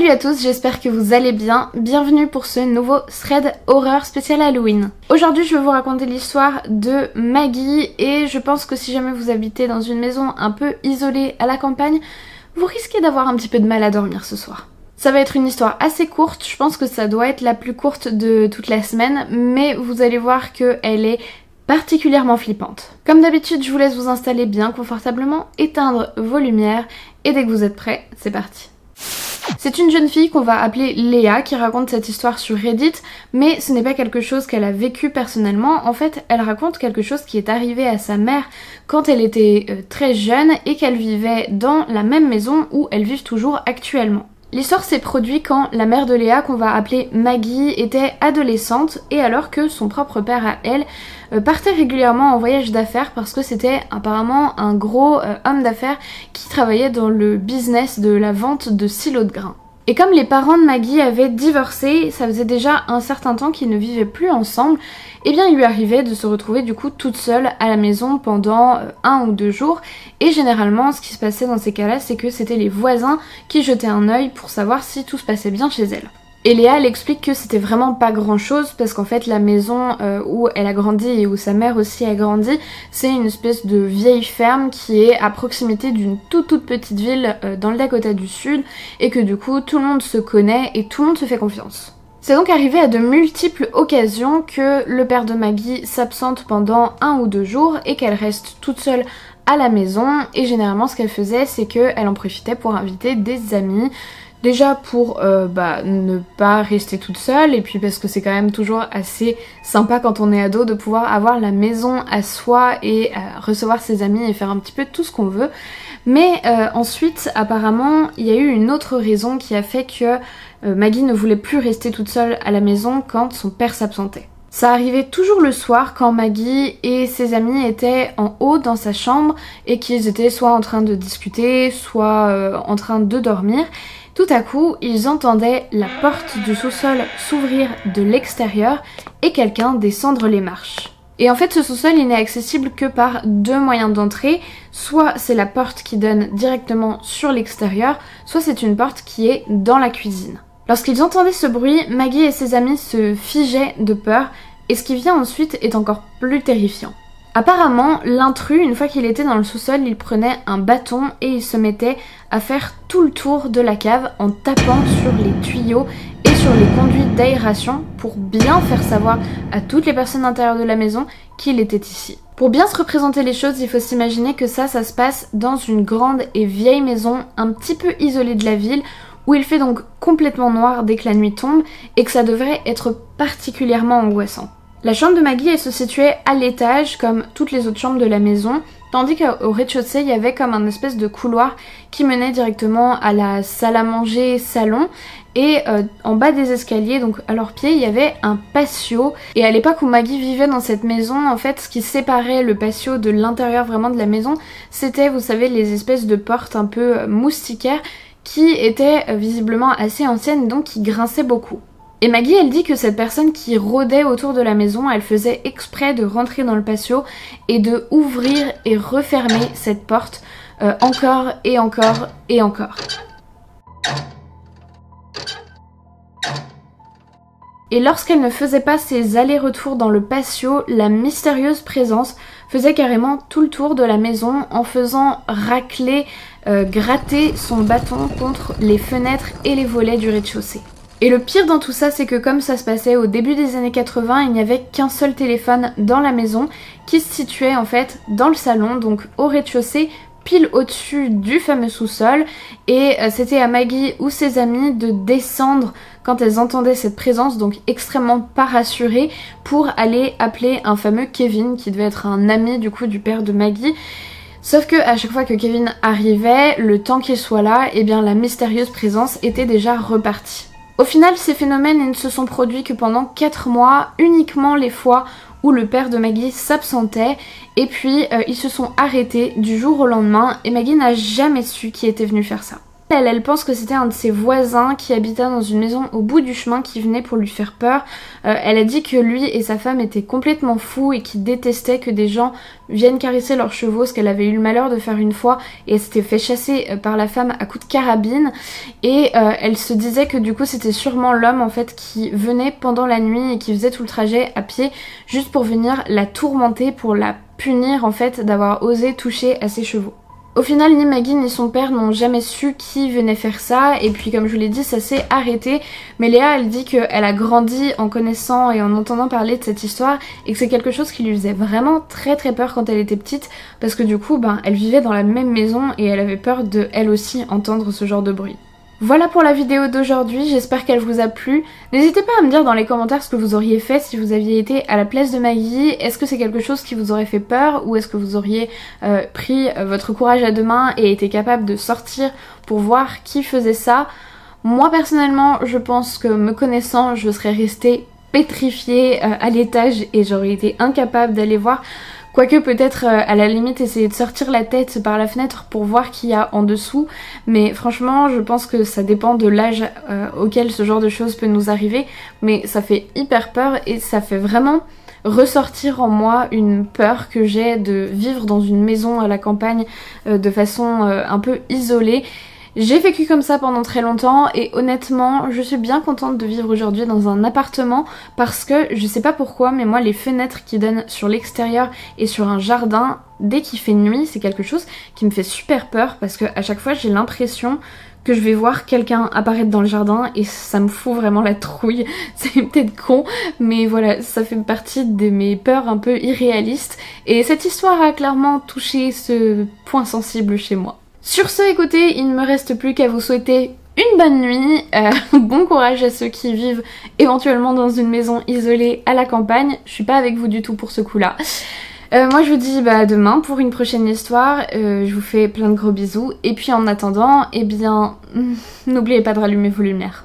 Salut à tous, j'espère que vous allez bien. Bienvenue pour ce nouveau thread horreur spécial Halloween. Aujourd'hui je vais vous raconter l'histoire de Maggie et je pense que si jamais vous habitez dans une maison un peu isolée à la campagne, vous risquez d'avoir un petit peu de mal à dormir ce soir. Ça va être une histoire assez courte, je pense que ça doit être la plus courte de toute la semaine, mais vous allez voir qu'elle est particulièrement flippante. Comme d'habitude, je vous laisse vous installer bien confortablement, éteindre vos lumières et dès que vous êtes prêts, c'est parti. C'est une jeune fille qu'on va appeler Léa qui raconte cette histoire sur Reddit, mais ce n'est pas quelque chose qu'elle a vécu personnellement. En fait, elle raconte quelque chose qui est arrivé à sa mère quand elle était très jeune et qu'elle vivait dans la même maison où elles vivent toujours actuellement. L'histoire s'est produite quand la mère de Léa, qu'on va appeler Maggie, était adolescente et alors que son propre père à elle partait régulièrement en voyage d'affaires parce que c'était apparemment un gros homme d'affaires qui travaillait dans le business de la vente de silos de grains. Et comme les parents de Maggie avaient divorcé, ça faisait déjà un certain temps qu'ils ne vivaient plus ensemble, et bien il lui arrivait de se retrouver du coup toute seule à la maison pendant 1 ou 2 jours. Et généralement ce qui se passait dans ces cas-là, c'est que c'était les voisins qui jetaient un œil pour savoir si tout se passait bien chez elle. Et Léa elle explique que c'était vraiment pas grand chose parce qu'en fait la maison où elle a grandi et où sa mère aussi a grandi, c'est une espèce de vieille ferme qui est à proximité d'une toute petite ville dans le Dakota du Sud et que du coup tout le monde se connaît et tout le monde se fait confiance. C'est donc arrivé à de multiples occasions que le père de Maggie s'absente pendant 1 ou 2 jours et qu'elle reste toute seule à la maison et généralement ce qu'elle faisait c'est qu'elle en profitait pour inviter des amis. Déjà pour ne pas rester toute seule et puis parce que c'est quand même toujours assez sympa quand on est ado de pouvoir avoir la maison à soi et recevoir ses amis et faire un petit peu tout ce qu'on veut. Mais ensuite apparemment il y a eu une autre raison qui a fait que Maggie ne voulait plus rester toute seule à la maison quand son père s'absentait. Ça arrivait toujours le soir quand Maggie et ses amis étaient en haut dans sa chambre et qu'ils étaient soit en train de discuter, soit en train de dormir. Tout à coup, ils entendaient la porte du sous-sol s'ouvrir de l'extérieur et quelqu'un descendre les marches. Et en fait, ce sous-sol, il n'est accessible que par 2 moyens d'entrée. Soit c'est la porte qui donne directement sur l'extérieur, soit c'est une porte qui est dans la cuisine. Lorsqu'ils entendaient ce bruit, Maggie et ses amis se figeaient de peur et ce qui vient ensuite est encore plus terrifiant. Apparemment, l'intrus, une fois qu'il était dans le sous-sol, il prenait un bâton et il se mettait à faire tout le tour de la cave en tapant sur les tuyaux et sur les conduites d'aération pour bien faire savoir à toutes les personnes intérieures de la maison qu'il était ici. Pour bien se représenter les choses, il faut s'imaginer que ça se passe dans une grande et vieille maison un petit peu isolée de la ville où il fait donc complètement noir dès que la nuit tombe et que ça devrait être particulièrement angoissant. La chambre de Maggie elle se situait à l'étage comme toutes les autres chambres de la maison, tandis qu'au rez-de-chaussée il y avait comme un espèce de couloir qui menait directement à la salle à manger salon et en bas des escaliers, donc à leurs pieds, il y avait un patio. Et à l'époque où Maggie vivait dans cette maison, en fait ce qui séparait le patio de l'intérieur vraiment de la maison, c'était, vous savez, les espèces de portes un peu moustiquaires qui étaient visiblement assez anciennes et donc qui grinçaient beaucoup. Et Maggie elle dit que cette personne qui rôdait autour de la maison, elle faisait exprès de rentrer dans le patio et de ouvrir et refermer cette porte encore et encore et encore. Et lorsqu'elle ne faisait pas ses allers-retours dans le patio, la mystérieuse présence faisait carrément tout le tour de la maison en faisant racler, gratter son bâton contre les fenêtres et les volets du rez-de-chaussée. Et le pire dans tout ça, c'est que comme ça se passait au début des années 80, il n'y avait qu'un seul téléphone dans la maison qui se situait en fait dans le salon, donc au rez-de-chaussée, pile au-dessus du fameux sous-sol. Et c'était à Maggie ou ses amis de descendre quand elles entendaient cette présence, donc extrêmement pas rassurées, pour aller appeler un fameux Kevin qui devait être un ami du coup du père de Maggie. Sauf que à chaque fois que Kevin arrivait, le temps qu'il soit là, eh bien la mystérieuse présence était déjà repartie. Au final, ces phénomènes ne se sont produits que pendant 4 mois, uniquement les fois où le père de Maggie s'absentait, et puis ils se sont arrêtés du jour au lendemain et Maggie n'a jamais su qui était venu faire ça. Elle pense que c'était un de ses voisins qui habitait dans une maison au bout du chemin qui venait pour lui faire peur. Elle a dit que lui et sa femme étaient complètement fous et qu'ils détestaient que des gens viennent caresser leurs chevaux, ce qu'elle avait eu le malheur de faire une fois, et elle s'était fait chasser par la femme à coups de carabine. Et elle se disait que du coup c'était sûrement l'homme en fait qui venait pendant la nuit et qui faisait tout le trajet à pied juste pour venir la tourmenter, pour la punir en fait d'avoir osé toucher à ses chevaux. Au final, ni Maggie ni son père n'ont jamais su qui venait faire ça, et puis comme je vous l'ai dit, ça s'est arrêté. Mais Léa, elle dit qu'elle a grandi en connaissant et en entendant parler de cette histoire, et que c'est quelque chose qui lui faisait vraiment très peur quand elle était petite, parce que du coup, elle vivait dans la même maison et elle avait peur de, elle aussi, entendre ce genre de bruit. Voilà pour la vidéo d'aujourd'hui, j'espère qu'elle vous a plu. N'hésitez pas à me dire dans les commentaires ce que vous auriez fait si vous aviez été à la place de Maggie. Est-ce que c'est quelque chose qui vous aurait fait peur, ou est-ce que vous auriez pris votre courage à deux mains et été capable de sortir pour voir qui faisait ça? Moi personnellement, je pense que me connaissant, je serais restée pétrifiée à l'étage et j'aurais été incapable d'aller voir. Quoique peut-être à la limite essayer de sortir la tête par la fenêtre pour voir qu'il y a en dessous, mais franchement je pense que ça dépend de l'âge auquel ce genre de choses peut nous arriver, mais ça fait hyper peur et ça fait vraiment ressortir en moi une peur que j'ai de vivre dans une maison à la campagne de façon un peu isolée. J'ai vécu comme ça pendant très longtemps et honnêtement je suis bien contente de vivre aujourd'hui dans un appartement parce que je sais pas pourquoi mais moi les fenêtres qui donnent sur l'extérieur et sur un jardin dès qu'il fait nuit c'est quelque chose qui me fait super peur parce que à chaque fois j'ai l'impression que je vais voir quelqu'un apparaître dans le jardin et ça me fout vraiment la trouille. C'est peut-être con mais voilà, ça fait partie de mes peurs un peu irréalistes et cette histoire a clairement touché ce point sensible chez moi. Sur ce, écoutez, il ne me reste plus qu'à vous souhaiter une bonne nuit, bon courage à ceux qui vivent éventuellement dans une maison isolée à la campagne, je suis pas avec vous du tout pour ce coup-là. Moi je vous dis à demain pour une prochaine histoire, je vous fais plein de gros bisous, et puis en attendant, eh bien, n'oubliez pas de rallumer vos lumières.